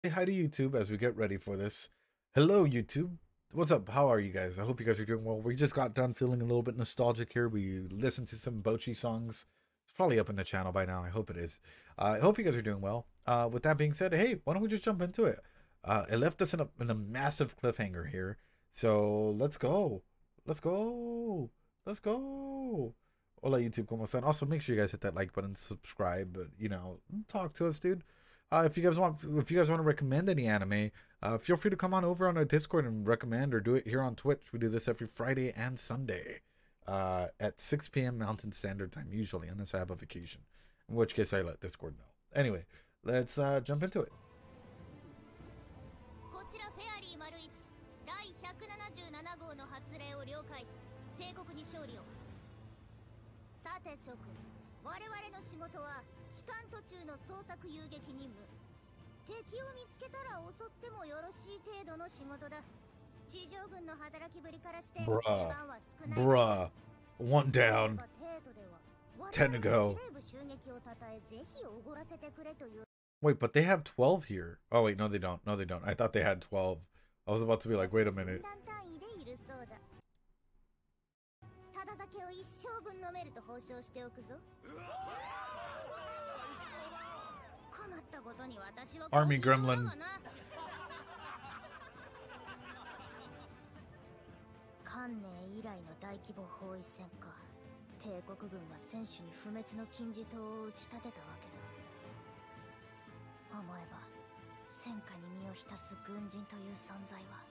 Say hi to YouTube as we get ready for this. Hello, YouTube. What's up? How are you guys? I hope you guys are doing well. We just got done feeling a little bit nostalgic here. We listened to some Bochi songs. It's probably up in the channel by now. I hope it is. I hope you guys are doing well. With that being said, hey, why don't we just jump into it? It left us in a massive cliffhanger here. So let's go. Let's go. Let's go. Hola, YouTube. ¿Cómo están? Also, make sure you guys hit that like button, subscribe, talk to us, dude. If you guys want to recommend any anime, feel free to come on over on our Discord and recommend, or do it here on Twitch. We do this every Friday and Sunday at 6 p.m. Mountain Standard Time, usually, unless I have a vacation, in which case I let Discord know. Anyway, let's jump into it. こちらフェアリー01第177号の発令を了解。帝国に勝利を。さて諸君、我々の仕事は期間途中の捜索遊撃任務。敵を見つけたら襲ってもよろしい程度の仕事だ。地上軍の働きぶりからして出番は少ない。Bruh. One down. 10 to go. Wait, but they have 12 here. Oh, wait, no, they don't. No, they don't. I thought they had 12. I was about to be like, wait a minute. Army Gremlin. 関連以来の大規模包囲戦か。帝国軍は戦士に不滅の金字塔を打ち立てたわけだ。思えば戦火に身を浸す軍人という存在は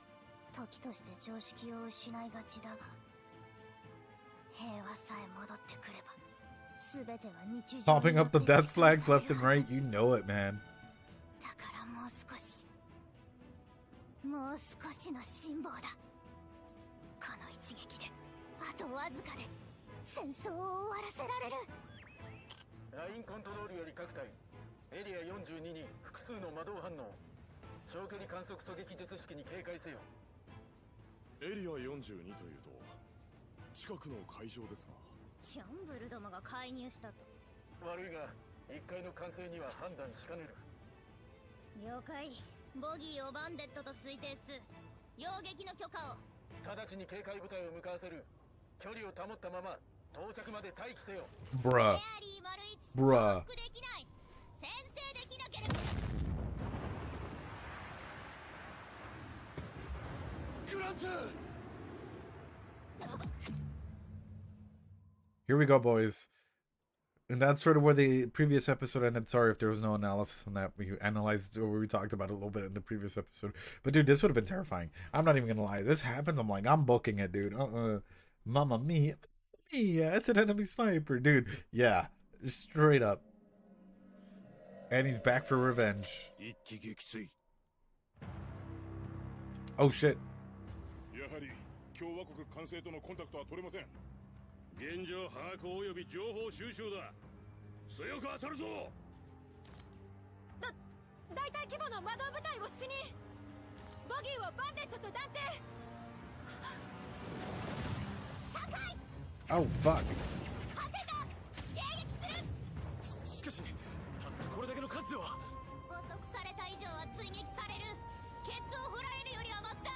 時として常識を失いがちだが、平和さえ戻ってくれば全ては日常。 Popping up the death flags left and right, you know it, man. だからもう少しの辛抱だ。この一撃であとわずかで戦争を終わらせられる。ラインコントロールより各隊、エリア42に複数の魔導反応、長距離観測狙撃術式に警戒せよ。エリア42というと近くの会場ですが。ジャンブルどもが介入したと。悪いが1階の管制には判断しかねる。了解。ボギーをバンデットと推定す。擁撃の許可を。直ちに警戒部隊を向かわせる。距離を保ったまま到着まで待機せよ。Bruh. Bruh. Here we go, boys. And that's sort of where the previous episode ended. Sorry if there was no analysis on that. We analyzed, or we talked about it a little bit in the previous episode. But dude, this would have been terrifying. I'm not even gonna lie. This happens, I'm like, I'm booking it, dude. Mamma mia. Yeah, it's an enemy sniper, dude. Yeah, straight up. And he's back for revenge. Oh shit. 現状把握および情報収集だ。強く当たるぞ。大体規模の魔導部隊を死に。ボギーをバンデットと断定。Oh fuck. しかし、たったこれだけの数では。捕捉された以上は追撃される。ケツを振られるよりはマシだ。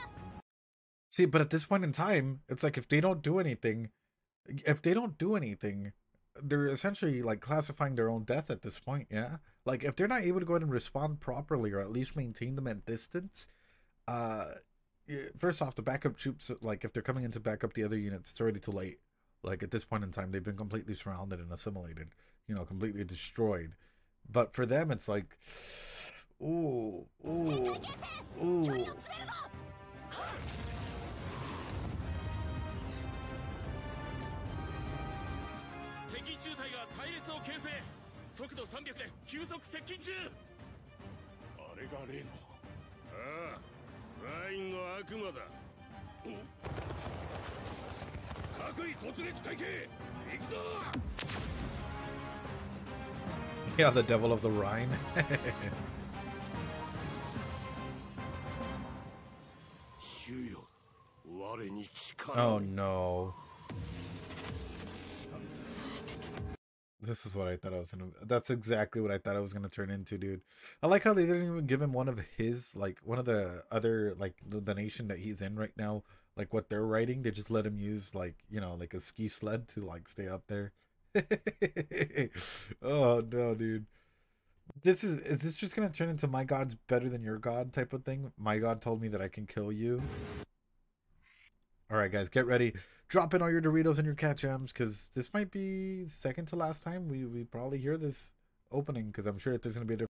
See, but at this point in time, it's like if they don't do anything, they're essentially like classifying their own death at this point, yeah? Like if they're not able to go ahead and respond properly, or at least maintain them at distance, first off, the backup troops, like if they're coming in to back up the other units, it's already too late. Like at this point in time, they've been completely surrounded and assimilated, you know, completely destroyed. But for them, it's like, ooh. Yeah, the devil of the Rhine. Oh no. This is what I thought I was gonna. That's exactly what I thought I was gonna turn into, dude. I like how they didn't even give him one of his, like, one of the other, like, the nation that he's in right now, like what they're writing. They just let him use, like, you know, like a ski sled to like stay up there. Oh no, dude. Is this just gonna turn into my god's better than your god type of thing? My god told me that I can kill you. All right, guys, get ready. Drop in all your Doritos and your cat jams, because this might be second to last time we probably hear this opening, because I'm sure that there's gonna be a different.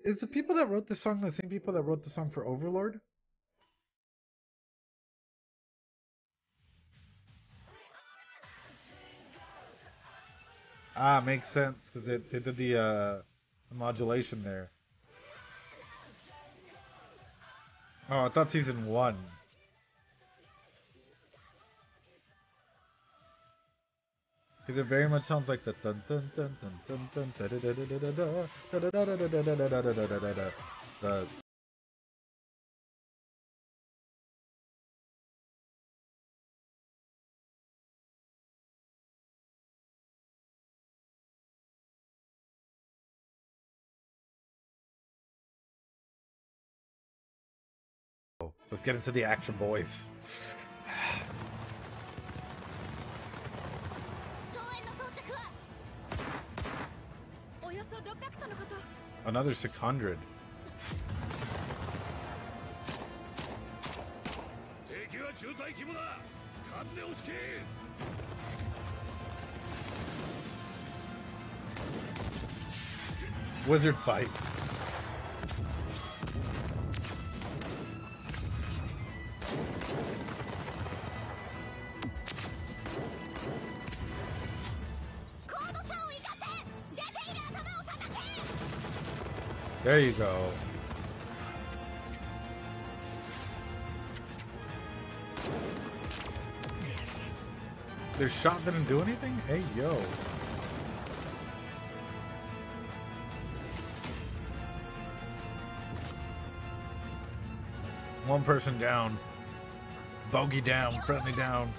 Is the people that wrote this song the same people that wrote the song for Overlord? Ah, makes sense, because they did the modulation there. Oh, I thought season one. Because it very much sounds like the dun dun dun dun dun dun da da da da da da da da da da da da da da da da da. The let's get into the action, boys. Another 600. Wizard fight. There you go. Their shot didn't do anything? Hey, yo. One person down. Bogey down. Friendly down.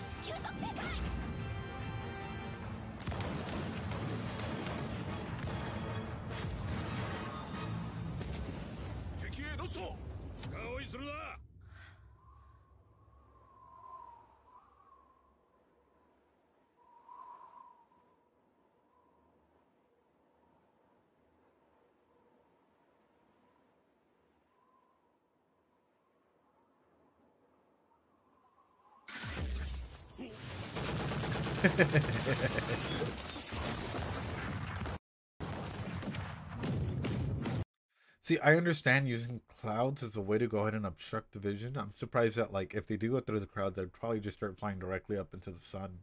See, I understand using clouds as a way to go ahead and obstruct the vision. I'm surprised that, like, if they do go through the clouds, they'd probably just start flying directly up into the sun,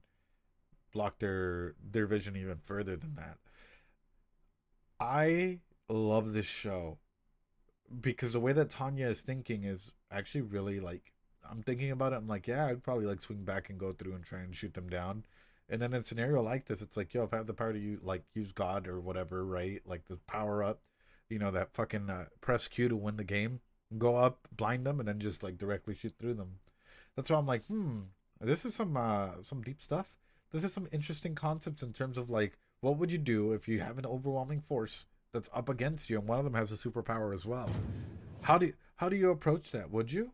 block their vision even further than that. I love this show because the way that Tanya is thinking is actually really, like, I'm thinking about it. I'm like, yeah, I'd probably like swing back and go through and try and shoot them down. And then in a scenario like this, it's like, yo, if I have the power to use God or whatever, right? Like the power up, you know, that fucking press Q to win the game, go up, blind them, and then just like directly shoot through them. That's why I'm like, this is some deep stuff. This is some interesting concepts in terms of like, what would you do if you have an overwhelming force that's up against you, and one of them has a superpower as well? How do you approach that? Would you?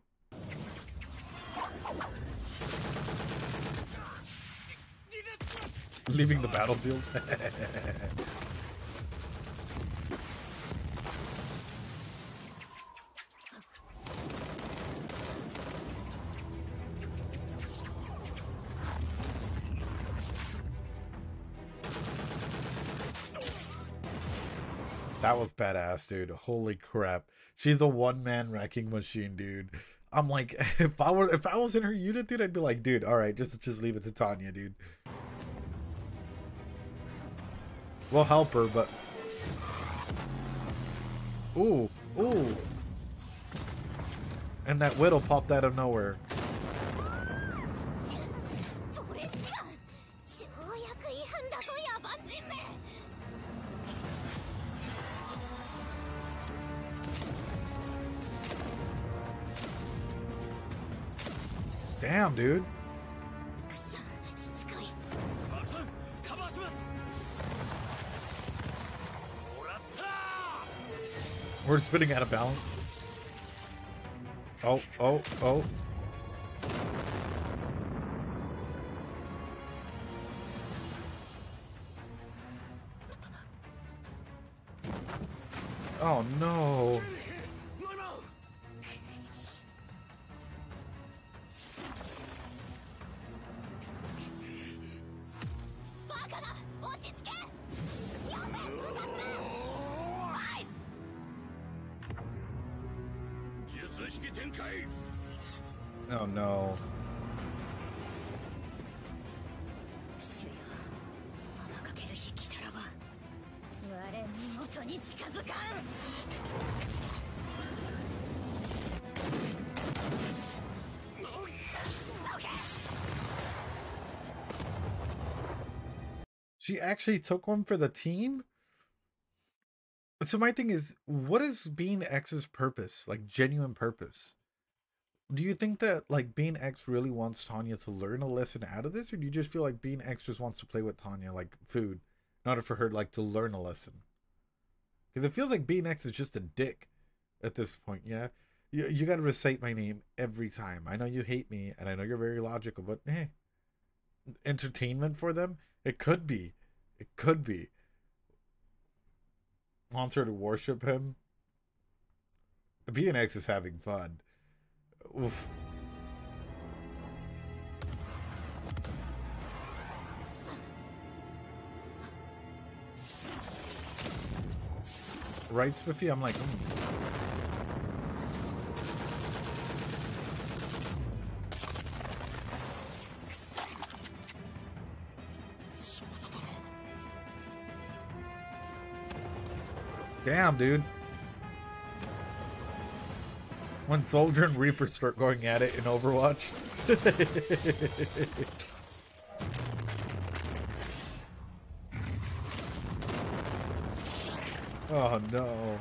Leaving the battlefield. That was badass, dude. Holy crap. She's a one-man wrecking machine, dude. I'm like, if I was in her unit, dude, I'd be like, dude, all right, just leave it to Tanya, dude. We'll help her, but ooh, ooh. And that widow popped out of nowhere. Damn, dude. We're spinning out of balance. Oh, oh, oh. Oh, no. Oh no. She actually took one for the team? So my thing is, what is being X's purpose? Like, genuine purpose? Do you think that, like, being X really wants Tanya to learn a lesson out of this? Or do you just feel like being X just wants to play with Tanya like food? Not for her, like, to learn a lesson. Because it feels like being X is just a dick at this point, yeah? You gotta recite my name every time. I know you hate me, and I know you're very logical, but hey. Entertainment for them? It could be. It could be. Wants her to worship him. BNX is having fun. Oof. Right, Spiffy? I'm like, Damn, dude. When Soldier and Reaper start going at it in Overwatch. Oh no.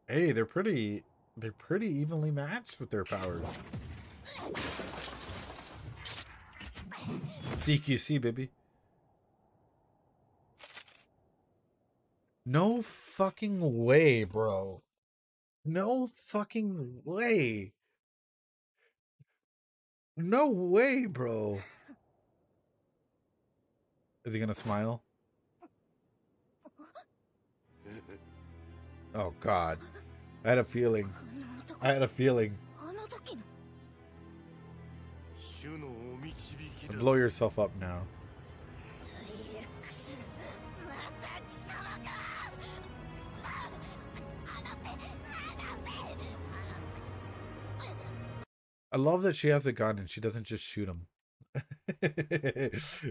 Hey, they're pretty evenly matched with their powers. CQC, baby. No fucking way, bro. No fucking way. No way, bro. Is he gonna smile? Oh, God. I had a feeling. I had a feeling. Blow yourself up now. I love that she has a gun and she doesn't just shoot him.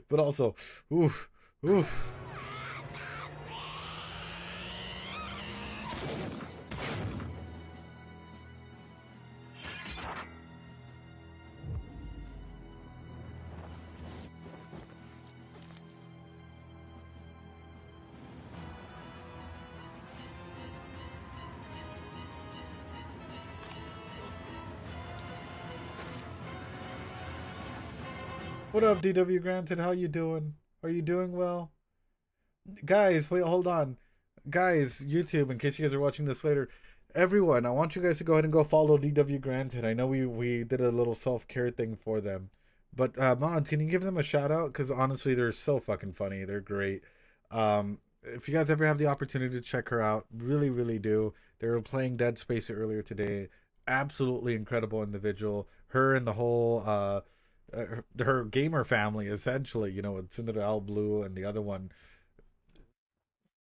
But also, oof, oof. What up, DW Granted? How you doing? Are you doing well? Guys, wait, hold on. Guys, YouTube, in case you guys are watching this later, everyone, I want you guys to go ahead and go follow DW Granted. I know we did a little self-care thing for them. But, Mods, can you give them a shout-out? Because, honestly, they're so fucking funny. They're great. If you guys ever have the opportunity to check her out, really, really do. They were playing Dead Space earlier today. Absolutely incredible individual. her and the whole her gamer family, essentially, you know, with Tsundere Blue and the other one.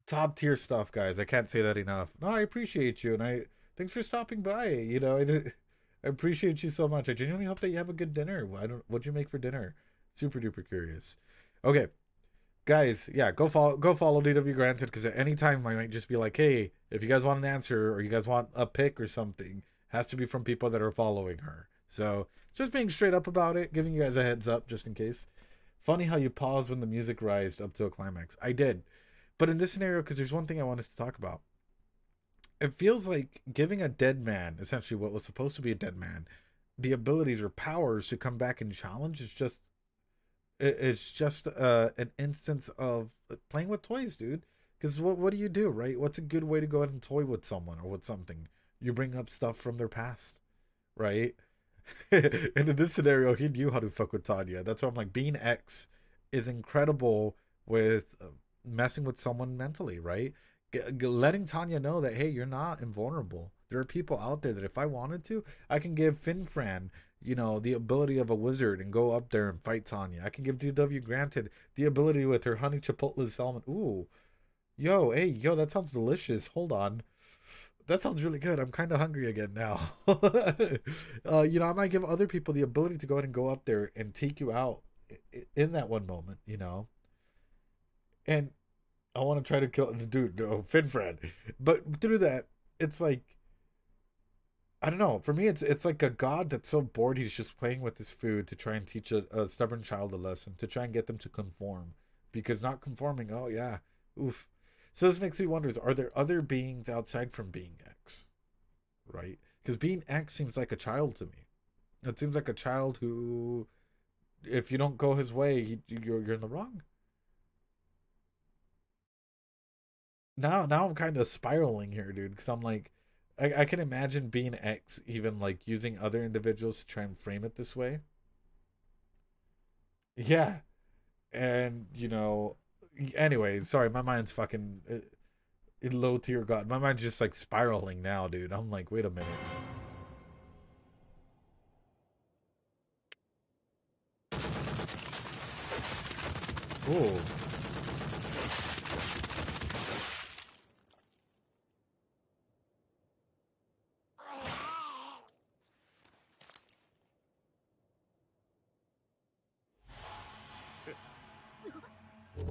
Top tier stuff, guys. I can't say that enough. No, I appreciate you, and I thanks for stopping by. You know, I appreciate you so much. I genuinely hope that you have a good dinner. What'd you make for dinner? Super duper curious. Okay, guys, yeah, go follow DW Granted, because at any time I might just be like, hey, if you guys want an answer or you guys want a pick or something, has to be from people that are following her. So just being straight up about it, giving you guys a heads up just in case. Funny how you paused when the music rised up to a climax. I did. But in this scenario, because there's one thing I wanted to talk about. It feels like giving a dead man, essentially what was supposed to be a dead man, the abilities or powers to come back and challenge is just, it's just an instance of playing with toys, dude. Because what do you do, right? What's a good way to go ahead and toy with someone or with something? You bring up stuff from their past, right? And in this scenario, he knew how to fuck with Tanya. That's why I'm like, being X is incredible with messing with someone mentally, right? Letting Tanya know that, hey, you're not invulnerable. There are people out there that if I wanted to, I can give Finfran, you know, the ability of a wizard and go up there and fight Tanya. I can give DW Granted the ability with her honey chipotle salmon. Ooh, yo, hey, yo, that sounds delicious. Hold on. That sounds really good. I'm kind of hungry again now. You know, I might give other people the ability to go ahead and go up there and take you out in that one moment, you know. And I want to try to kill the dude, no, Finfred. But through that, it's like, I don't know. For me, it's like a god that's so bored he's just playing with his food to try and teach a stubborn child a lesson, to try and get them to conform. Because not conforming, oh yeah, oof. So this makes me wonder, are there other beings outside from being X? Right? Because being X seems like a child to me. It seems like a child who, if you don't go his way, you're in the wrong. Now I'm kind of spiraling here, dude, because I'm like, I can imagine being X even like using other individuals to try and frame it this way. Yeah. And, you know, anyway, sorry, my mind's fucking low tier god. My mind's just like spiraling now, dude. I'm like, wait a minute. Oh.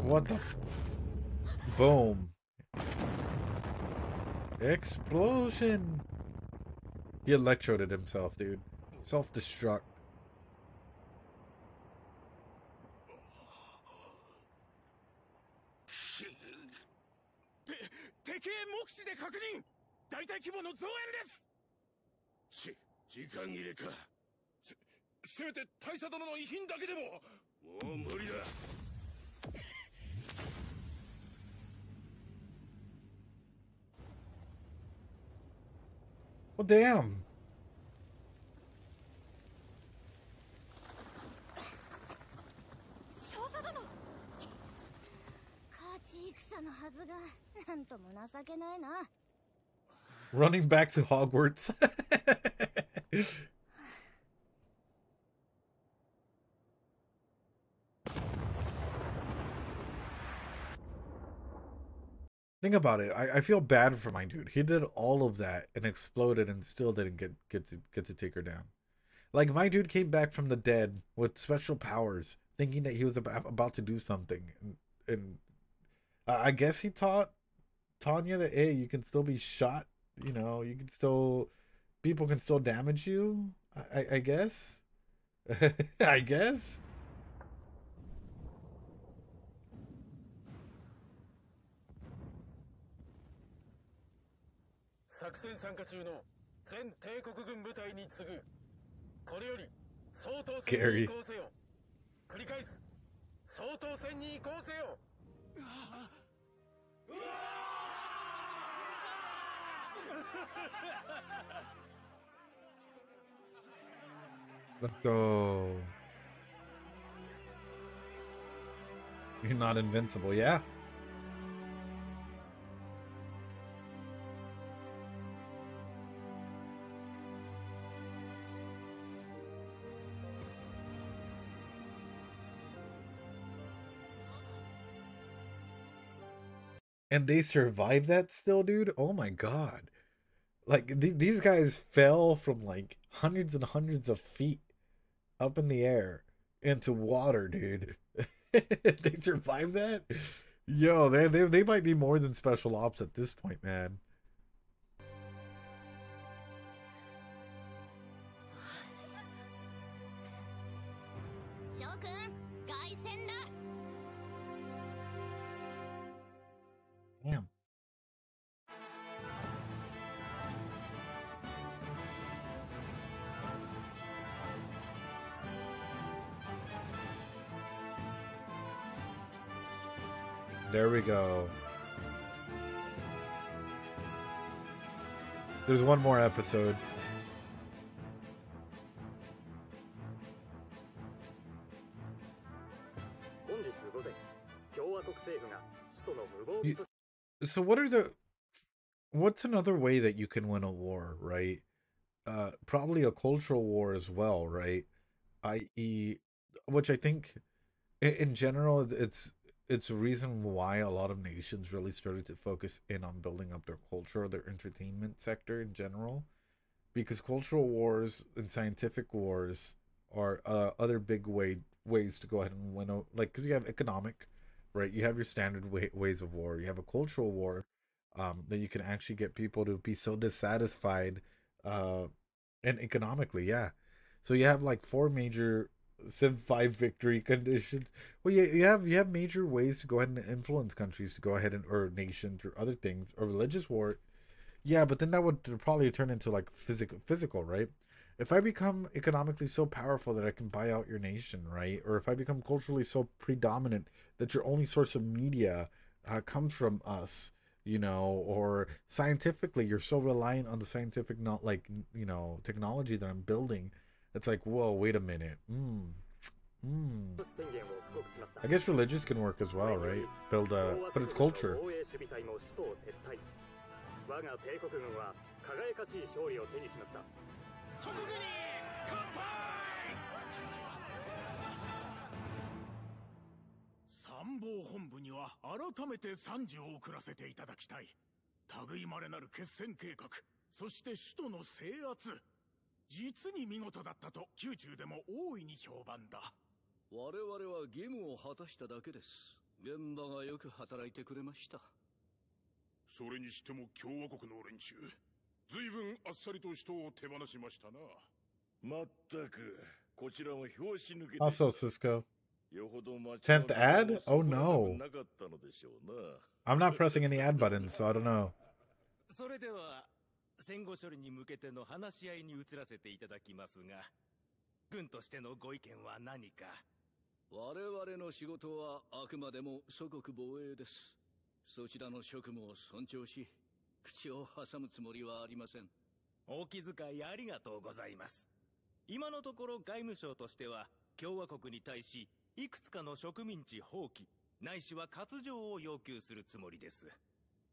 What the boom. Explosion. He electroded himself, dude. Self-destruct. Well, damn. Running back to Hogwarts. Think about it. I feel bad for my dude. He did all of that and exploded and still didn't get to take her down. Like, my dude came back from the dead with special powers, thinking that he was about to do something, and I guess he taught Tanya that, hey, you can still be shot. You know, you can still, people can still damage you. I guess. I guess. 作戦参加中の全帝国軍部隊に次ぐ。これより総統戦に移行せよ。繰り返す。総統戦に移行せよ。Let's go. You're not invincible, yeah. And they survived that still, dude? Oh my god. Like, these guys fell from, like, hundreds and hundreds of feet up in the air into water, dude. They survived that? Yo, they might be more than special ops at this point, man. Damn. There we go. There's one more episode. So what's another way that you can win a war, right? Probably a cultural war as well, right? I.e., which I think in general it's a reason why a lot of nations really started to focus in on building up their culture or their entertainment sector in general, because cultural wars and scientific wars are other big ways to go ahead and win, like, because you have economic, right? You have your standard ways of war. You have a cultural war that you can actually get people to be so dissatisfied and economically, yeah. So you have like 4 major Civ 5 victory conditions. Well, you have major ways to go ahead and influence countries to go ahead and, or nations or other things, or religious war. Yeah, but then that would probably turn into like physical, right? If I become economically so powerful that I can buy out your nation, right? Or if I become culturally so predominant that your only source of media comes from us, you know, or scientifically you're so reliant on the scientific, not like, you know, technology that I'm building. It's like, whoa, wait a minute. I guess religious can work as well, right? Build a, but it's culture. 参謀本部には改めて賛辞を送らせていただきたい。類まれなる決戦計画、そして首都の制圧。実に見事だったと宮中でも大いに評判だ。我々は義務を果たしただけです。現場がよく働いてくれました。それにしても共和国の連中、随分あっさりと首都を手放しましたな。まったく、こちらも拍子抜けて。Also, Cisco. 10th ad? Oh no. I'm not pressing any ad buttons, so I don't know. それでは戦後処理に向けての話し合いに移らせていただきますが、軍としてのご意見は何か。我々の仕事はあくまでも祖国防衛です。そちらの職務を尊重し、口を挟むつもりはありません。お気遣いありがとうございます。今のところ外務省としては共和国に対しいくつかの植民地放棄ないしは割譲を要求するつもりです。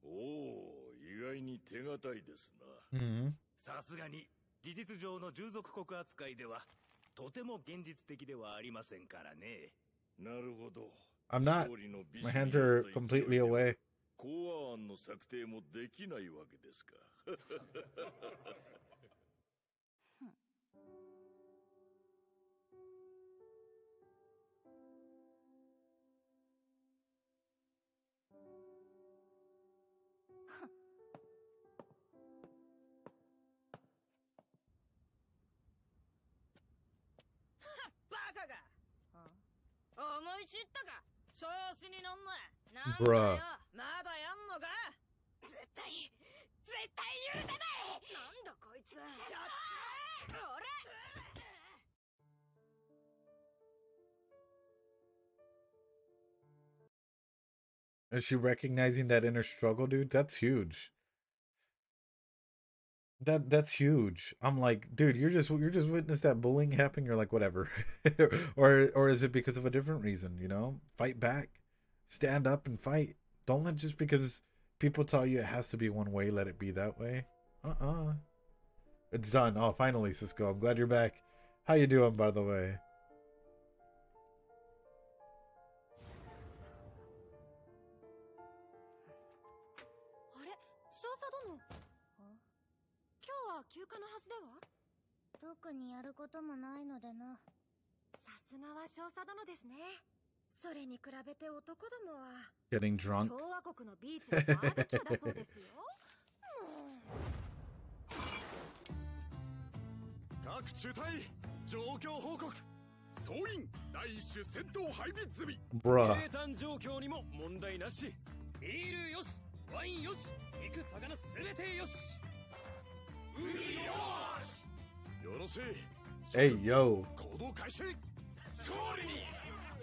おお、意外に手堅いですな。さすがに事実上の従属国扱いではとても現実的ではありませんからね。なるほど。I'm not. My hands are completely away. 公安案の策定もできないわけですか。思い知ったか。調子に乗んな。なんだよ。まだやんのか。絶対許さない。なんだこいつ。やっ俺。Is she recognizing that inner struggle, dude? That's huge. That's huge. I'm like, dude, you're just witnessed that bullying happen. You're like, whatever, or is it because of a different reason? You know, fight back, stand up and fight. Don't let just because people tell you it has to be one way, let it be that way. It's done. Oh, finally, Cisco. I'm glad you're back. How you doing, by the way? 殿。今日は休暇のはずでは？特にやることもないのでな。さすがは少佐殿ですね。それに比べて男どもは Getting drunk. 共和国のビーチでバーベキューだそうですよ。各中隊状況報告。総員第一種戦闘配備済み。Bruh. 生誕状況にも問題なし。ビールよし、ワインよし、肉魚すべてよし。海よし。よろしい。 Hey, yo. 行動開始。勝利に、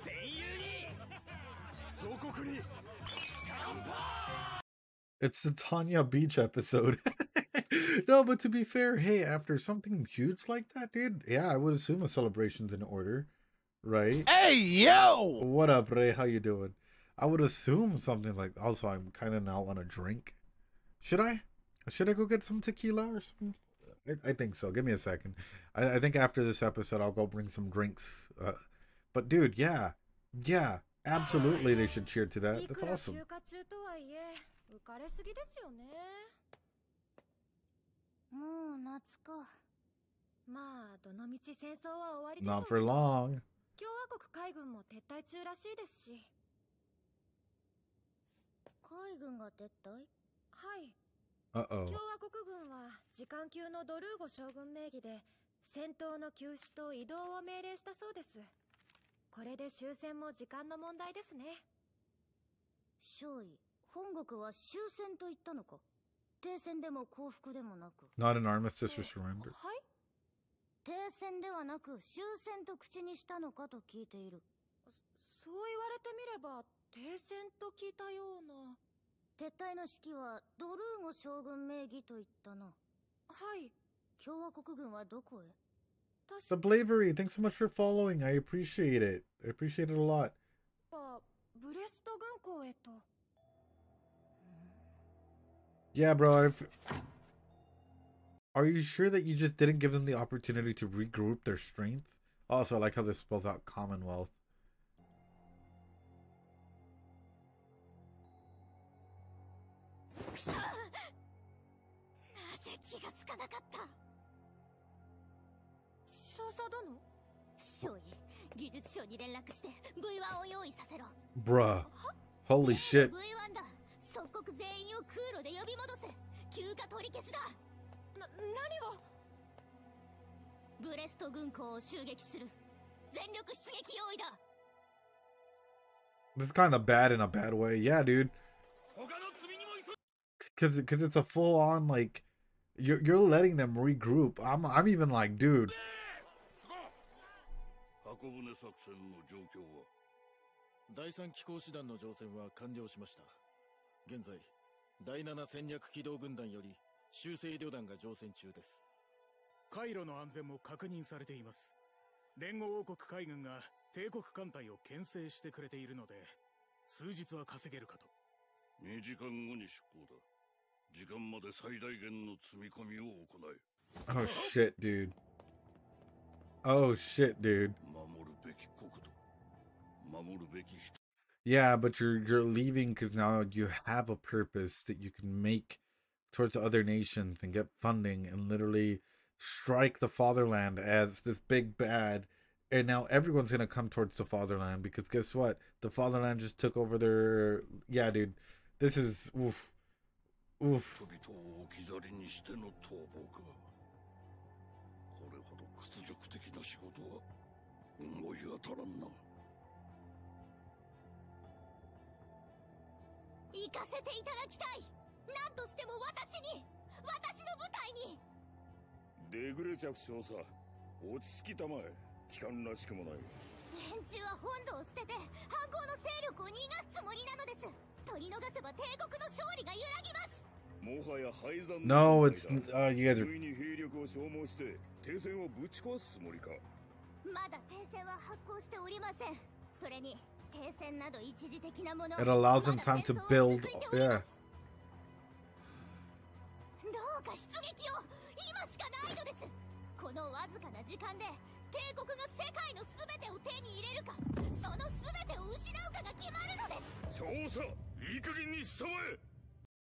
戦友に、祖国に。 It's the Tanya beach episode. No, but to be fair, hey, after something huge like that, dude, yeah, I would assume a celebration's in order, right? Hey, yo! What up, Ray? How you doing? I would assume something like. Also, I'm kind of now on a drink. Should I? Should I go get some tequila or something? I think so. Give me a second. I think after this episode, I'll go bring some drinks. But dude, yeah, absolutely, they should cheer to that. That's awesome. 休暇中とはいえ、浮かれすぎですよね。もう夏か。まあ、どのみち戦争は終わりでしょう。 Not for long. 共和国海軍も撤退中らしいですし。海軍が撤退？はい。Uh-oh. 共和国軍は時間級のドルーゴ将軍名義で戦闘の休止と移動を命令したそうです。これで終戦も時間の問題ですね。少尉、本国は終戦と言ったのか？停戦でも降伏でもなく。Not an armistice or surrender. はい。停戦ではなく終戦と口にしたのかと聞いている。そう言われてみれば停戦と聞いたような。撤退の指揮はドルーゴ将軍名義と言ったな。はい。共和国軍はどこへ？ The Blavery, thanks so much for following. I appreciate it. I appreciate it a lot. ブレスト軍港へと。Yeah, bro. Are you sure that you just didn't give them the opportunity to regroup their strength? Also, I like how this spells out Commonwealth. なぜ気がつかなかった？少佐殿？少尉、技術省に連絡して V1 を用意させろ。Bruh. Holy shit. V1 だ。即刻全員を空路で呼び戻せ。休暇取り消しだ。何を？ブレスト軍港を襲撃する。全力出撃用意だ。 This is kind of bad in a bad way. Yeah, dude. Cause it's a full on like you're letting them regroup. I'm even like, dude. 箱舟作戦の状況は？第3機甲師団の乗船は完了しました。現在第7戦略機動軍団より修正旅団が乗船中です。海路の安全も確認されています。連合王国海軍が帝国艦隊を牽制してくれているので数日は稼げるかと。2時間後に出港だ。時間まで最大限の積み込みを行え。 Oh shit, dude. Oh shit, dude. 守るべき国土、守るべき人。 Yeah, but you're leaving because now you have a purpose that you can make towards other nations and get funding and literally strike the fatherland as this big bad. And now everyone's gonna come towards the fatherland because guess what? The fatherland just took over their. Yeah, dude. This is oof. Oof. 人々を置き去りにしての逃亡か。これほど屈辱的な仕事は思い当たらんな。行かせていただきたい。何としても私の部隊に。デグレチャフ少佐、落ち着きたまえ。機関らしくもない。連中は本土を捨てて反抗の勢力を逃がすつもりなのです。取り逃せば帝国の勝利が揺らぎます。もはや敗残 No, it's you guys are. に兵力を消耗して停戦をぶち壊すつもりか。まだ停戦は発行しておりません。それに停戦など一時的なもの。 It allows them time to build. Yeah. どうか出撃を。今しかないのです。このわずかな時間で帝国が世界の全てを手に入れるか、その全てを失うかが決まるのです。少佐、いい加減にしたまえ。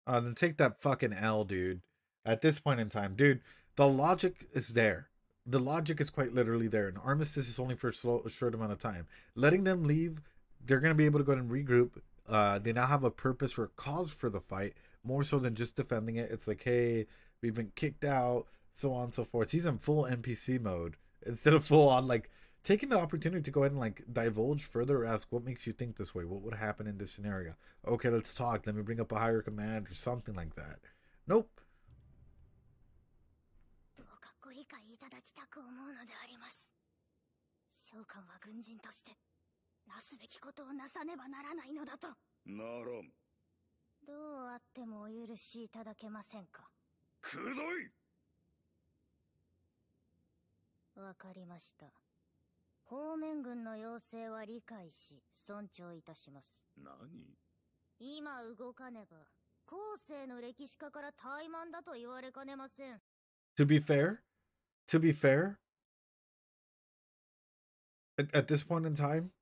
Then take that fucking L, dude. At this point in time, dude, the logic is there. The logic is quite literally there. An armistice is only for a short amount of time. Letting them leave, they're going to be able to go and regroup. They now have a purpose or a cause for the fight, more so than just defending it. It's like, hey, we've been kicked out, so on and so forth. He's in full NPC mode instead of full on, like, taking the opportunity to go ahead and, like, divulge further or ask, what makes you think this way? What would happen in this scenario? Okay, let's talk. Let me bring up a higher command or something like that. Nope. どうかご理解いただきたく思うのであります。召喚は軍人としてなすべきことをなさねばならないのだと。ならん。どうあってもお許しいただけませんか。くどい。わかりました。方面軍の要請は理解し尊重いたします。何？今動かねば後世の歴史家から怠慢だと言われかねません。To be fair, at this point in time,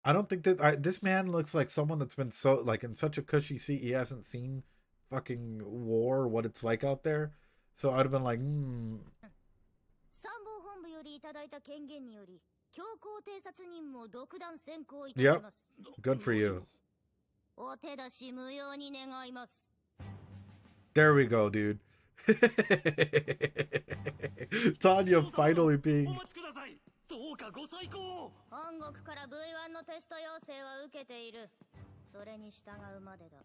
I don't think that this man looks like someone that's been so, like, in such a cushy seat. He hasn't seen fucking war, what it's like out there. So I'd have been like, 参謀本部よりいただいた権限により強行偵察任務を独断専行いたします。Yep, good for you. お手出し無用に願います。 There we go, dude. Tanya finally being... 本国から V1 のテスト要請は受けている。それに従うまでだ。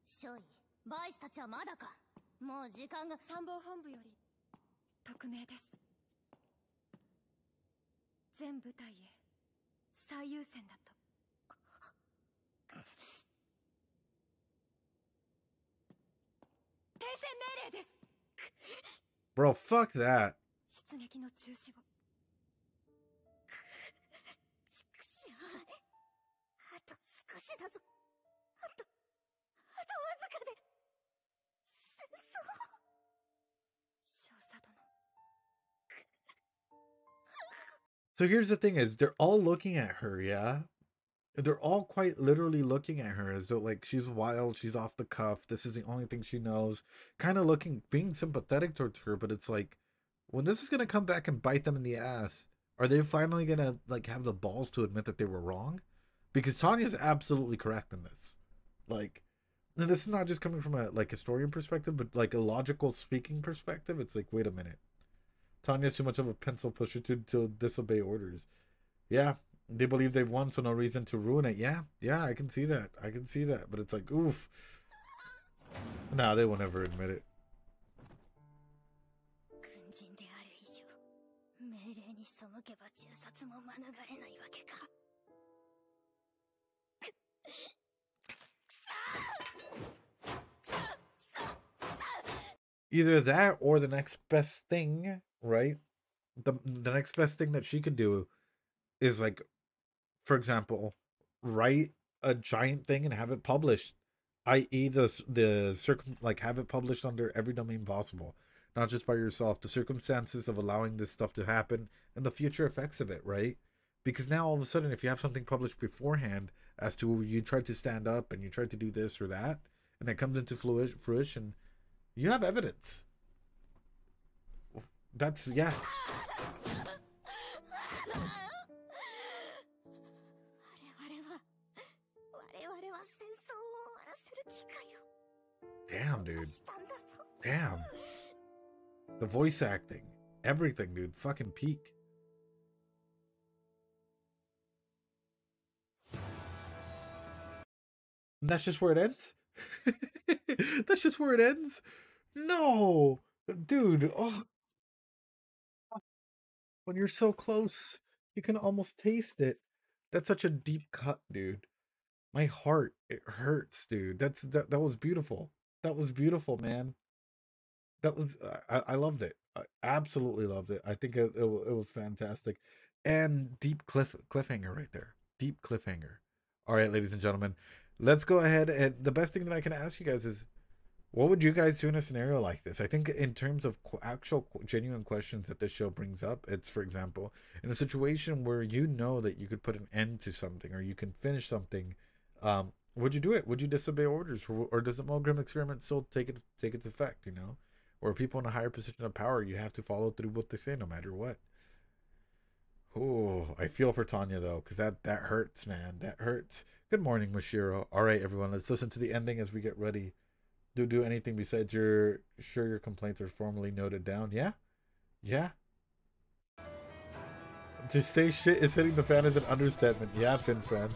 少尉、バイスたちはまだか。もう時間が。参謀本部より匿名です。全部隊へ最優先だと。停戦命令です。 Bro, fuck that. 出撃の中止を。あと少しだぞ。あとわずかで。戦争。少佐殿。 So here's the thing is, they're all looking at her, yeah? They're all quite literally looking at her as though, like, she's wild, she's off the cuff, this is the only thing she knows. Kind of looking, being sympathetic towards her, but it's like, when this is going to come back and bite them in the ass, are they finally going to, like, have the balls to admit that they were wrong? Because Tanya's absolutely correct in this. Like, and this is not just coming from a, like, historian perspective, but, like, a logical speaking perspective. It's like, wait a minute. Tanya's too much of a pencil pusher to disobey orders. Yeah, they believe they've won, so no reason to ruin it. Yeah, I can see that. But it's like, oof. Nah, they will never admit it. Either that or the next best thing, right? The next best thing that she could do is, like, for example, write a giant thing and have it published, i.e. have it published under every domain possible, not just by yourself. The circumstances of allowing this stuff to happen and the future effects of it, right? Because now all of a sudden, if you have something published beforehand as to you tried to stand up and you tried to do this or that, and it comes into fruition, you have evidence. That's, yeah. Damn, dude. Damn. The voice acting. Everything, dude. Fucking peak. And that's just where it ends? That's just where it ends? No! Dude, oh. When you're so close, you can almost taste it. That's such a deep cut, dude. My heart, it hurts, dude. That was beautiful. That was beautiful, man. That was, I loved it. I absolutely loved it. I think it was fantastic. And deep cliffhanger right there. Deep cliffhanger. All right, ladies and gentlemen, let's go ahead. And the best thing that I can ask you guys is, What would you guys do in a scenario like this? I think in terms of actual genuine questions that this show brings up, it's, for example, in a situation where you know that you could put an end to something or you can finish something, would you do it? Would you disobey orders, or does the Milgram experiment still take its effect? You know, or people in a higher position of power, you have to follow through what they say no matter what. Oh, I feel for Tanya though, because that hurts, man. That hurts. Good morning, Mashiro. All right, everyone, let's listen to the ending as we get ready. Do anything besides your complaints are formally noted down. Yeah? Yeah? To say shit is hitting the fan is an understatement. Yeah, FinFran.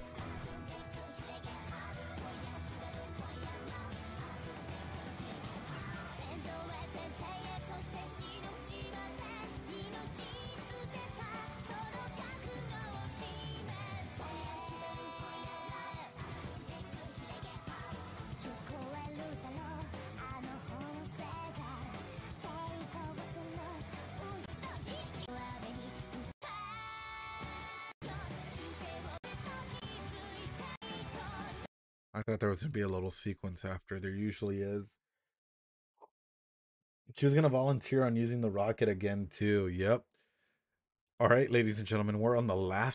I thought there was going to be a little sequence after. There usually is. She was going to volunteer on using the rocket again, too. Yep. All right, ladies and gentlemen, we're on the last